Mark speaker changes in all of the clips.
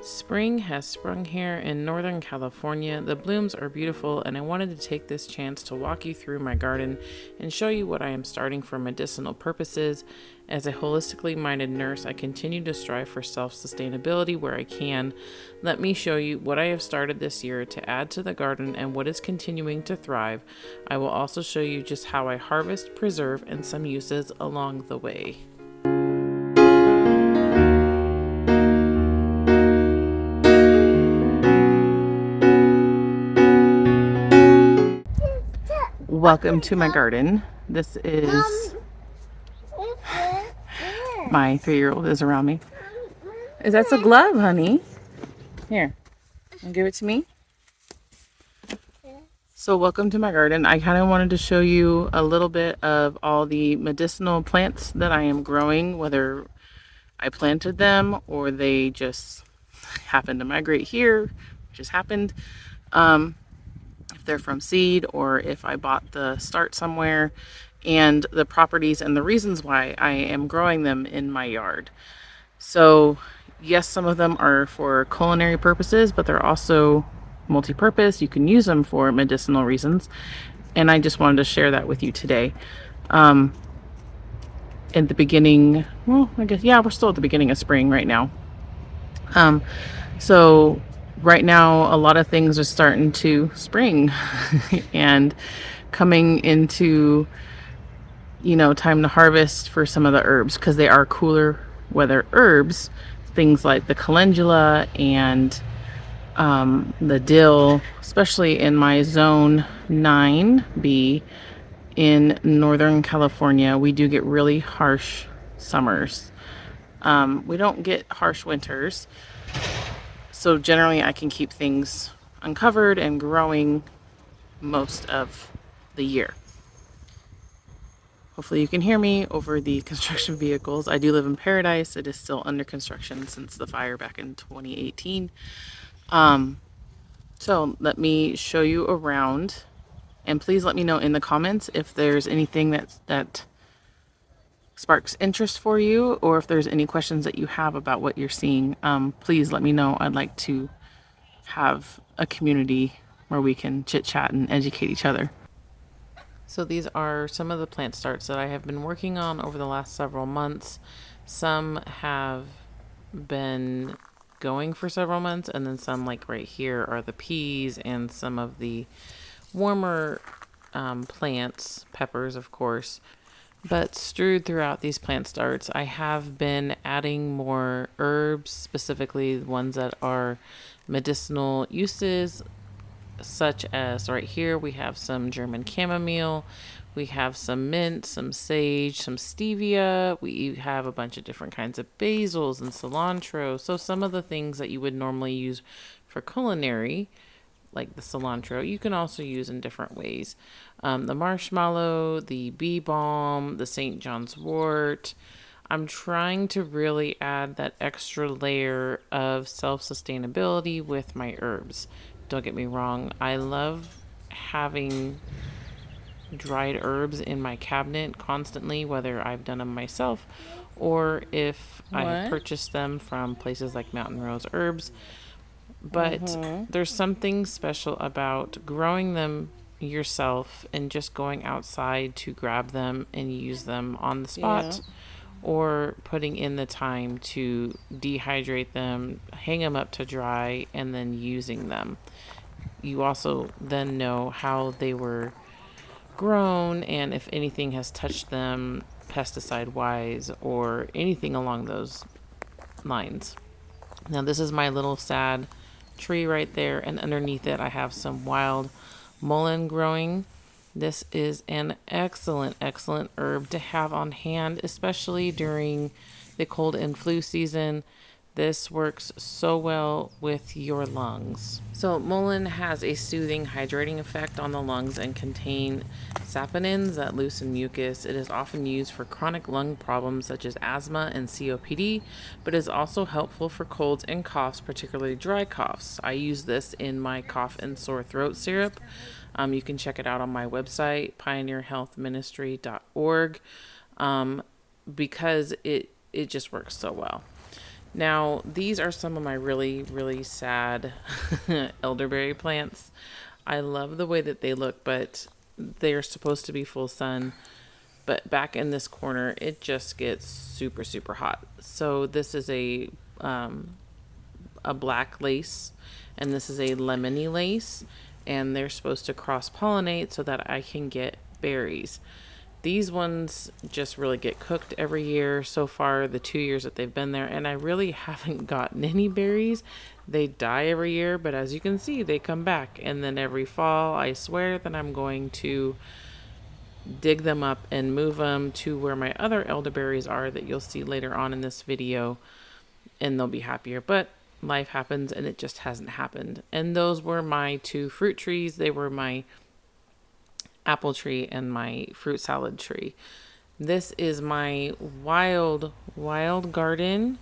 Speaker 1: Spring has sprung here in Northern California. The blooms are beautiful, and I wanted to take this chance to walk you through my garden and show you what I am starting for medicinal purposes. As a holistically minded nurse, I continue to strive for self-sustainability where I can. Let me show you what I have started this year to add to the garden and what is continuing to thrive. I will also show you just how I harvest, preserve, and some uses along the way. Welcome to my garden. This is my 3-year-old is around me. Is that a glove, honey? Here, give it to me. So welcome to my garden. I kind of wanted to show you a little bit of all the medicinal plants that I am growing, whether I planted them or they just happened to migrate here, which just happened. If they're from seed or if I bought the start somewhere, and the properties and the reasons why I am growing them in my yard. So yes, some of them are for culinary purposes, but they're also multi-purpose. You can use them for medicinal reasons, and I just wanted to share that with you today. In the beginning, well, I guess, yeah, we're still at the beginning of spring right now. So right now, a lot of things are starting to spring and coming into, time to harvest for some of the herbs because they are cooler weather herbs. Things like the calendula and the dill, especially in my zone 9B in Northern California, we do get really harsh summers. We don't get harsh winters. So generally I can keep things uncovered and growing most of the year. Hopefully you can hear me over the construction vehicles. I do live in Paradise. It is still under construction since the fire back in 2018. So let me show you around, and please let me know in the comments if there's anything that sparks interest for you, or if there's any questions that you have about what you're seeing. Please let me know. I'd like to have a community where we can chit chat and educate each other. So these are some of the plant starts that I have been working on over the last several months. Some have been going for several months, and then some, like right here, are the peas and some of the warmer plants, peppers of course. But strewed throughout these plant starts, I have been adding more herbs, specifically the ones that are medicinal uses, such as right here we have some German chamomile, we have some mint, some sage, some stevia, we have a bunch of different kinds of basils and cilantro. So some of the things that you would normally use for culinary, like the cilantro, you can also use in different ways. The marshmallow, the bee balm, the St. John's wort. I'm trying to really add that extra layer of self-sustainability with my herbs. Don't get me wrong, I love having dried herbs in my cabinet constantly, whether I've done them myself or if I have purchased them from places like Mountain Rose Herbs. But there's something special about growing them yourself and just going outside to grab them and use them on the spot. Yeah. Or putting in the time to dehydrate them, hang them up to dry, and then using them. You also then know how they were grown and if anything has touched them pesticide-wise or anything along those lines. Now this is my little sad tree right there, and underneath it I have some wild mullein growing. This is an excellent herb to have on hand, especially during the cold and flu season. This works so well with your lungs. So mullein has a soothing, hydrating effect on the lungs and contain saponins that loosen mucus. It is often used for chronic lung problems such as asthma and COPD, but is also helpful for colds and coughs, particularly dry coughs. I use this in my cough and sore throat syrup. You can check it out on my website, pioneerhealthministry.org, because it just works so well. Now, these are some of my really, really sad elderberry plants. I love the way that they look, but they're supposed to be full sun. But back in this corner, it just gets super, super hot. So this is a black lace, and this is a lemony lace, and they're supposed to cross pollinate so that I can get berries. These ones just really get cooked every year so far, the 2 years that they've been there, and I really haven't gotten any berries. They die every year, but as you can see, they come back. And then every fall, I swear that I'm going to dig them up and move them to where my other elderberries are that you'll see later on in this video, and they'll be happier. But life happens, and it just hasn't happened. And those were my 2 fruit trees. They were my apple tree and my fruit salad tree. This is my wild garden.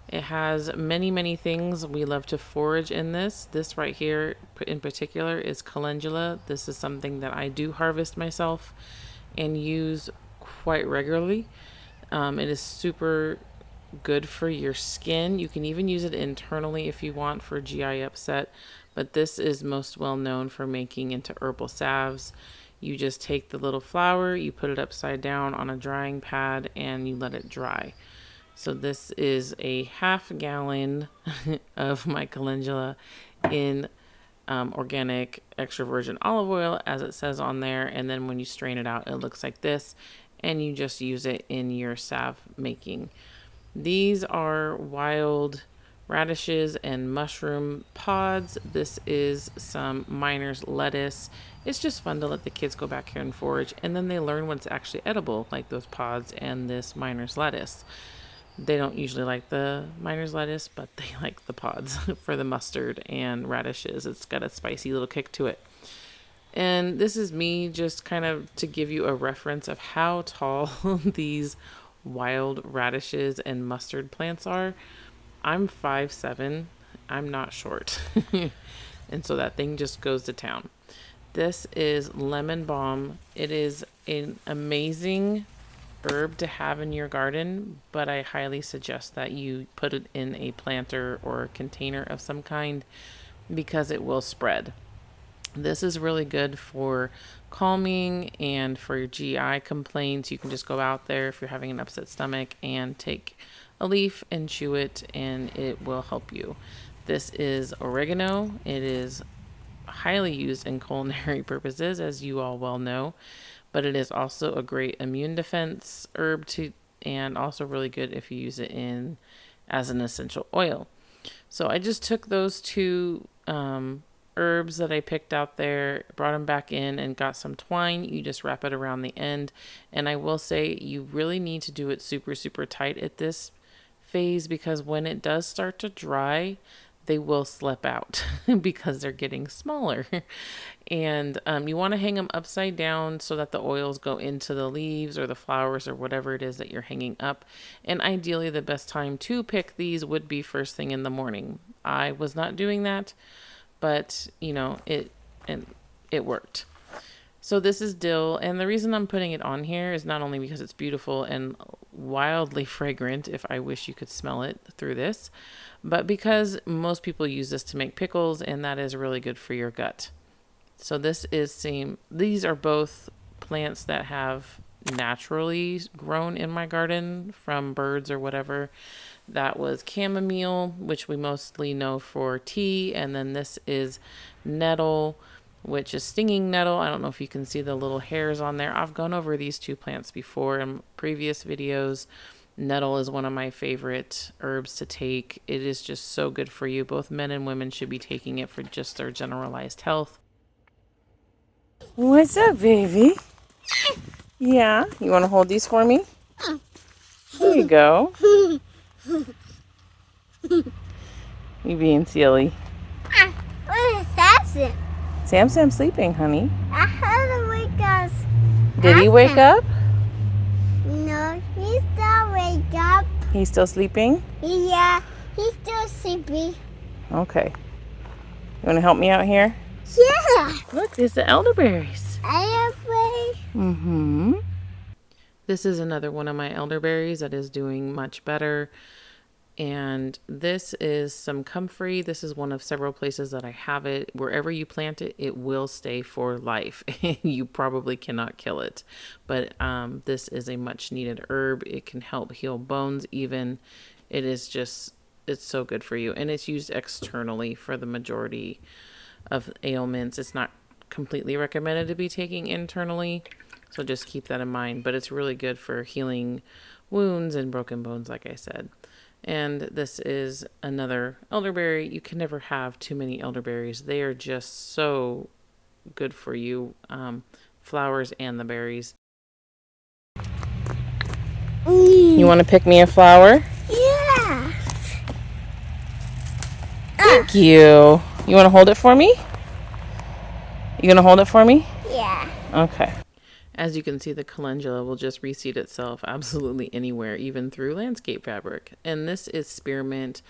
Speaker 1: It has many, many things. We love to forage in this. This right here in particular is calendula. This is something that I do harvest myself and use quite regularly. It is super good for your skin. You can even use it internally if you want for GI upset, but this is most well known for making into herbal salves. You just take the little flower, you put it upside down on a drying pad, and you let it dry. So this is a half gallon of my calendula in organic extra virgin olive oil, as it says on there. And then when you strain it out, it looks like this, and you just use it in your salve making. These are wild radishes and mushroom pods. This is some miner's lettuce. It's just fun to let the kids go back here and forage, and then they learn what's actually edible, like those pods and this miner's lettuce. They don't usually like the miner's lettuce, but they like the pods for the mustard and radishes. It's got a spicy little kick to it. And this is me just kind of to give you a reference of how tall these wild radishes and mustard plants are. I'm 5'7". I'm not short. And so that thing just goes to town. This is lemon balm. It is an amazing herb to have in your garden, but I highly suggest that you put it in a planter or a container of some kind because it will spread. This is really good for calming and for your GI complaints. You can just go out there if you're having an upset stomach and take a leaf and chew it, and it will help you. This is oregano. It is highly used in culinary purposes, as you all well know, but it is also a great immune defense herb and also really good if you use it in as an essential oil. So I just took those 2 herbs that I picked out there, brought them back in, and got some twine. You just wrap it around the end, and I will say you really need to do it super, super tight at this phase, because when it does start to dry, they will slip out because they're getting smaller. And you want to hang them upside down so that the oils go into the leaves or the flowers or whatever it is that you're hanging up. And ideally, the best time to pick these would be first thing in the morning. I was not doing that, but it worked. So this is dill, and the reason I'm putting it on here is not only because it's beautiful and wildly fragrant, if I wish you could smell it through this, but because most people use this to make pickles, and that is really good for your gut. So these are both plants that have naturally grown in my garden from birds or whatever. That was chamomile, which we mostly know for tea, and then this is nettle, which is stinging nettle. I don't know if you can see the little hairs on there. I've gone over these 2 plants before in previous videos. Nettle is one of my favorite herbs to take. It is just so good for you. Both men and women should be taking it for just their generalized health. What's up, baby? Yeah, you want to hold these for me? Here you go. You being silly.
Speaker 2: What is that?
Speaker 1: Sam's sleeping, honey.
Speaker 2: I heard him wake up.
Speaker 1: Did he wake up?
Speaker 2: No, he still wake up.
Speaker 1: He's still sleeping?
Speaker 2: Yeah, he's still sleepy.
Speaker 1: Okay. You want to help me out here?
Speaker 2: Yeah.
Speaker 1: Look, there's the elderberries.
Speaker 2: Elderberry.
Speaker 1: This is another one of my elderberries that is doing much better. And this is some comfrey. This is one of several places that I have it. Wherever you plant it, it will stay for life. You probably cannot kill it. But this is a much needed herb. It can help heal bones even. It is just, it's so good for you. And it's used externally for the majority of ailments. It's not completely recommended to be taking internally. So just keep that in mind. But it's really good for healing wounds and broken bones, like I said. And this is another elderberry. You can never have too many elderberries. They are just so good for you, flowers and the berries. You want to pick me a flower?
Speaker 2: Yeah.
Speaker 1: Thank you. You want to hold it for me? You going to hold it for me?
Speaker 2: Yeah.
Speaker 1: Okay. As you can see, the calendula will just reseed itself absolutely anywhere, even through landscape fabric. And this is spearmint,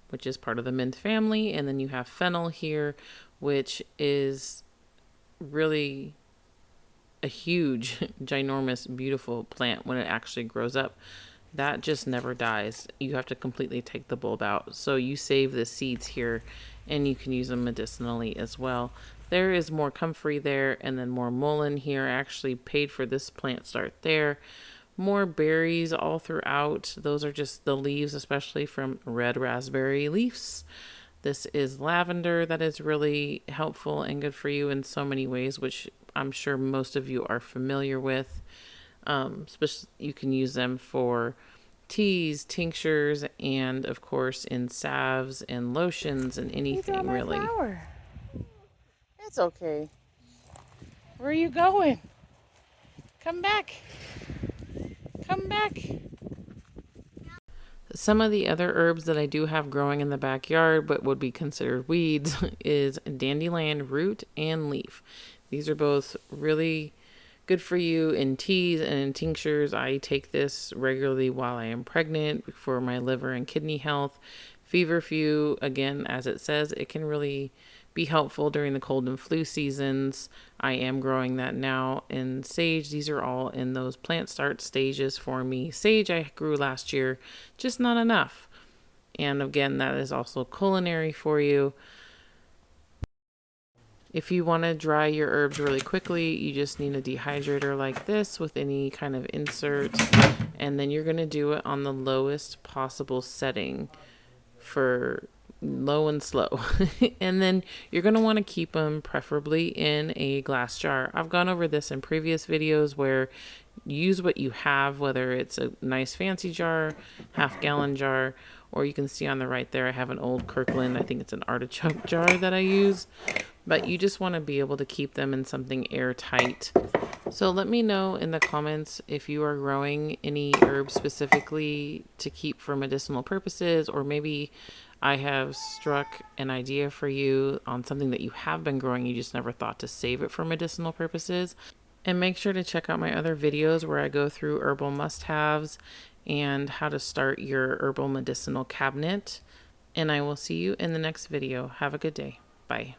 Speaker 1: which is part of the mint family. And then you have fennel here, which is really a huge, ginormous, beautiful plant when it actually grows up. That just never dies. You have to completely take the bulb out. So you save the seeds here and you can use them medicinally as well. There is more comfrey there and then more mullein here. I actually paid for this plant start there. More berries all throughout. Those are just the leaves, especially from red raspberry leaves. This is lavender that is really helpful and good for you in so many ways, which I'm sure most of you are familiar with. Especially you can use them for teas, tinctures, and of course in salves and lotions and anything really. Flower. It's okay. Where are you going? Come back. Come back. Some of the other herbs that I do have growing in the backyard but would be considered weeds is dandelion root and leaf. These are both really good for you in teas and in tinctures. I take this regularly while I am pregnant for my liver and kidney health. Feverfew, again, as it says, it can really be helpful during the cold and flu seasons. I am growing that now. In sage, these are all in those plant start stages for me. Sage I grew last year, just not enough. And again, that is also culinary for you. If you want to dry your herbs really quickly, you just need a dehydrator like this with any kind of insert. And then you're going to do it on the lowest possible setting for low and slow. And then you're going to want to keep them preferably in a glass jar. I've gone over this in previous videos where use what you have, whether it's a nice fancy jar, half-gallon jar, or you can see on the right there I have an old Kirkland, I think it's an artichoke jar that I use. But you just want to be able to keep them in something airtight. So let me know in the comments if you are growing any herbs specifically to keep for medicinal purposes, or maybe I have struck an idea for you on something that you have been growing, you just never thought to save it for medicinal purposes. And make sure to check out my other videos where I go through herbal must-haves and how to start your herbal medicinal cabinet. And I will see you in the next video. Have a good day. Bye.